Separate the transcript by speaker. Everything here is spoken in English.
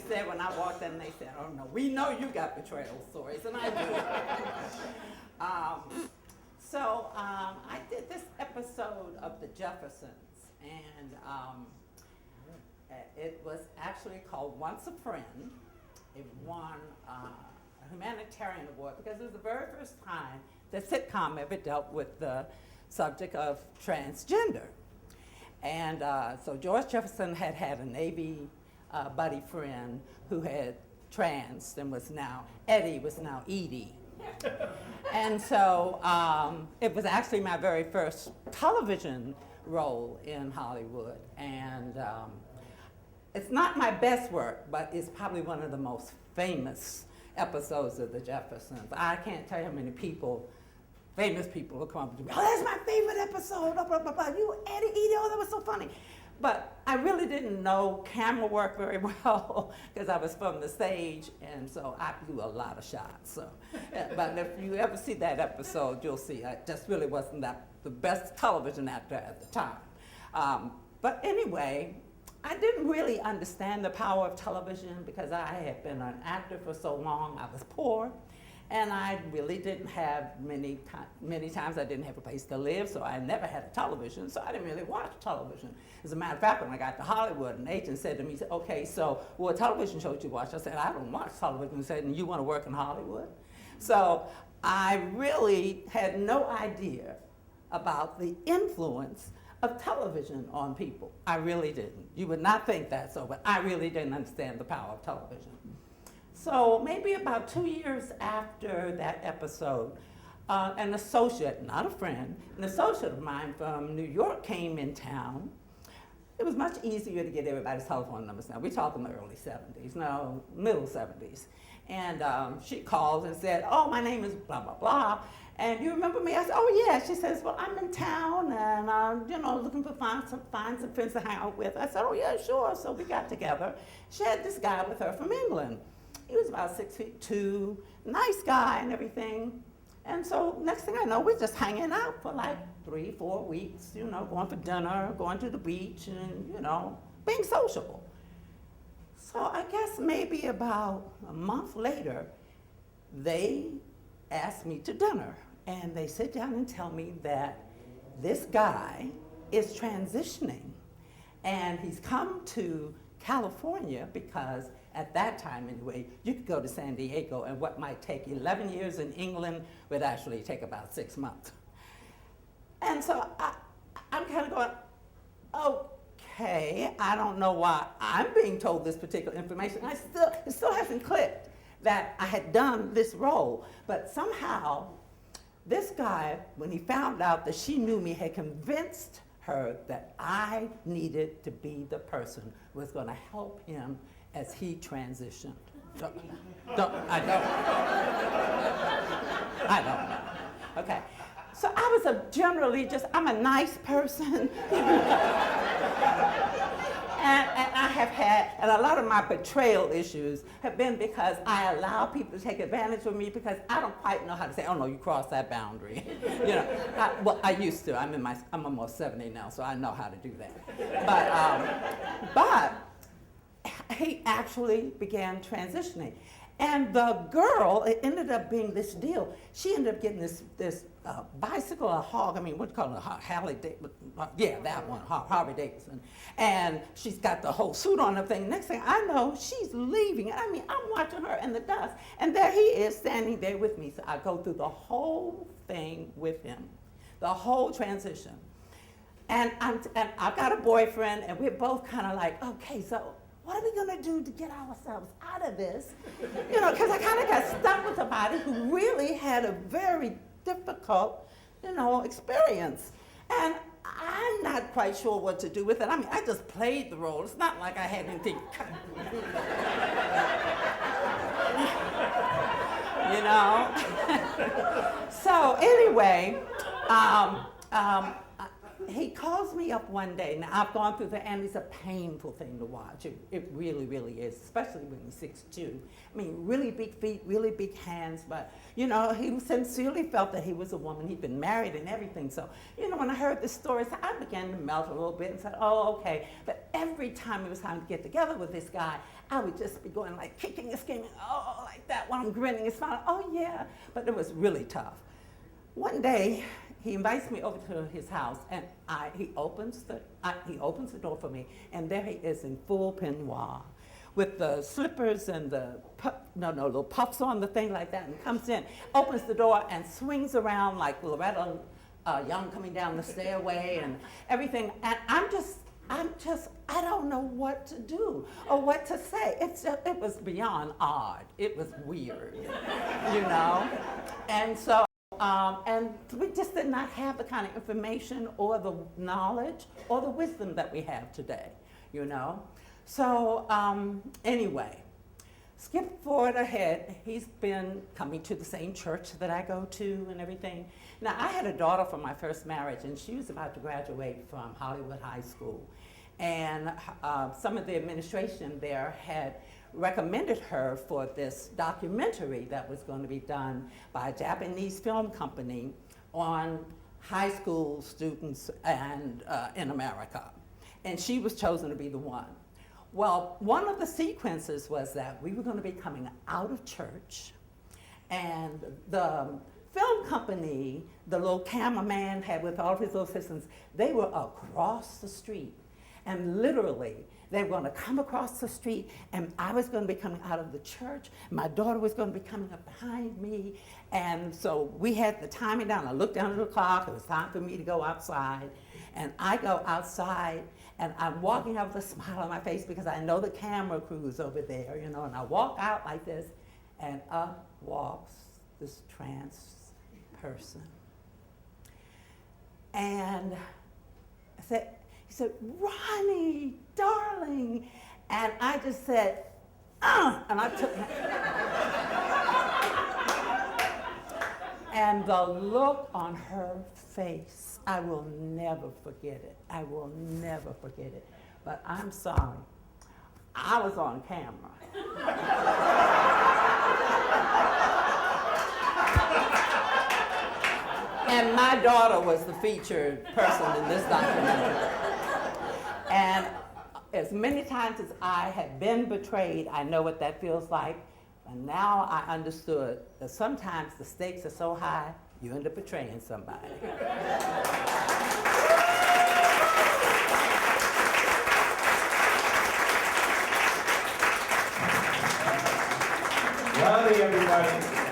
Speaker 1: said when I walked in, they said, "Oh no, we know you got betrayal stories," and I do. I did this episode of The Jeffersons, and it was actually called Once a Friend. It won a humanitarian award because it was the very first time the sitcom ever dealt with the subject of transgender. And so George Jefferson had had a Navy buddy friend who had trans and was now Edie. And so it was actually my very first television role in Hollywood. And it's not my best work, but it's probably one of the most famous episodes of The Jeffersons. I can't tell you how many famous people will come up to me, "Oh, that's my favorite episode, blah, blah, blah, blah. You, Edie, oh, that was so funny." But I really didn't know camera work very well because I was from the stage, and so I blew a lot of shots. So, but if you ever see that episode, you'll see I just really wasn't the best television actor at the time. But anyway, I didn't really understand the power of television because I had been an actor for so long. I was poor, and I really didn't have many times I didn't have a place to live, so I never had a television, so I didn't really watch television. As a matter of fact, when I got to Hollywood, an agent said to me, "Okay, so what television shows you watch?" I said, "I don't watch television." He said, "And you want to work in Hollywood?" So I really had no idea about the influence of television on people. I really didn't. You would not think that so, but I really didn't understand the power of television. So maybe about 2 years after that episode, an associate, not a friend, an associate of mine from New York came in town. It was much easier to get everybody's telephone numbers now. We're talking the early 70s, no, middle 70s. And she called and said, "Oh, my name is blah, blah, blah. And you remember me?" I said, "Oh, yeah." She says, "Well, I'm in town and, looking for find some friends to hang out with." I said, "Oh, yeah, sure." So we got together. She had this guy with her from England. He was about 6'2", nice guy and everything. And so next thing I know, we're just hanging out for like 3-4 weeks, going for dinner, going to the beach and, being sociable. So I guess maybe about a month later, they asked me to dinner. And they sit down and tell me that this guy is transitioning. And he's come to California because at that time anyway, you could go to San Diego and what might take 11 years in England would actually take about 6 months. And so I'm kind of going, okay, I don't know why I'm being told this particular information. It still hasn't clicked that I had done this role, but somehow this guy, when he found out that she knew me, had convinced her that I needed to be the person who was going to help him as he transitioned. I don't know. Okay. So I was I'm a nice person. And I have had, and a lot of my betrayal issues have been because I allow people to take advantage of me because I don't quite know how to say, "Oh no, you crossed that boundary." I used to. I'm almost 70 now, so I know how to do that. But he actually began transitioning. And the girl, it ended up being this deal. She ended up getting this bicycle, a hog, what do you call it, Harley Davidson? Yeah, that one, Harley Davidson. And she's got the whole suit on and everything. Next thing I know, she's leaving. I'm watching her in the dust. And there he is standing there with me. So I go through the whole thing with him, the whole transition. And I've got a boyfriend, and we're both kind of like, okay, so what are we going to do to get ourselves out of this? Because I kind of got stuck with somebody who really had a very difficult, experience. And I'm not quite sure what to do with it. I just played the role. It's not like I had anything. So anyway, he calls me up one day. Now, I've gone through the, and it's a painful thing to watch. It really, really is, especially when he's 6'2". I mean, really big feet, really big hands, but, you know, he sincerely felt that he was a woman. He'd been married and everything. So, you know, when I heard this story, so I began to melt a little bit and said, oh, okay. But every time it was time to get together with this guy, I would just be going like kicking and screaming, oh, like that, while I'm grinning and smiling, oh, yeah. But it was really tough. One day, he invites me over to his house, and he opens the door for me, and there he is in full peignoir, with the slippers and the little puffs on, the thing like that, and comes in, opens the door, and swings around like Loretta Young coming down the stairway and everything. And I don't know what to do or what to say. It was beyond odd. It was weird, you know, and so. And we just did not have the kind of information or the knowledge or the wisdom that we have today, you know. So anyway, skip forward ahead. He's been coming to the same church that I go to and everything. Now, I had a daughter from my first marriage, and she was about to graduate from Hollywood High School. And some of the administration there had recommended her for this documentary that was going to be done by a Japanese film company on high school students and in America. And she was chosen to be the one. Well, one of the sequences was that we were going to be coming out of church, and the film company, the little cameraman had with all of his little assistants, they were across the street. And literally, they were going to come across the street, and I was going to be coming out of the church. My daughter was going to be coming up behind me. And so we had the timing down. I looked down at the clock. It was time for me to go outside. And I go outside, and I'm walking out with a smile on my face because I know the camera crew is over there, you know. And I walk out like this, and up walks this trans person. And I said, he said, Ronnie, darling. And I just said, and I took and the look on her face, I will never forget it. I will never forget it. But I'm sorry, I was on camera. And my daughter was the featured person in this documentary. And as many times as I have been betrayed, I know what that feels like. And now I understood that sometimes the stakes are so high, you end up betraying somebody.
Speaker 2: Ronnie, everybody.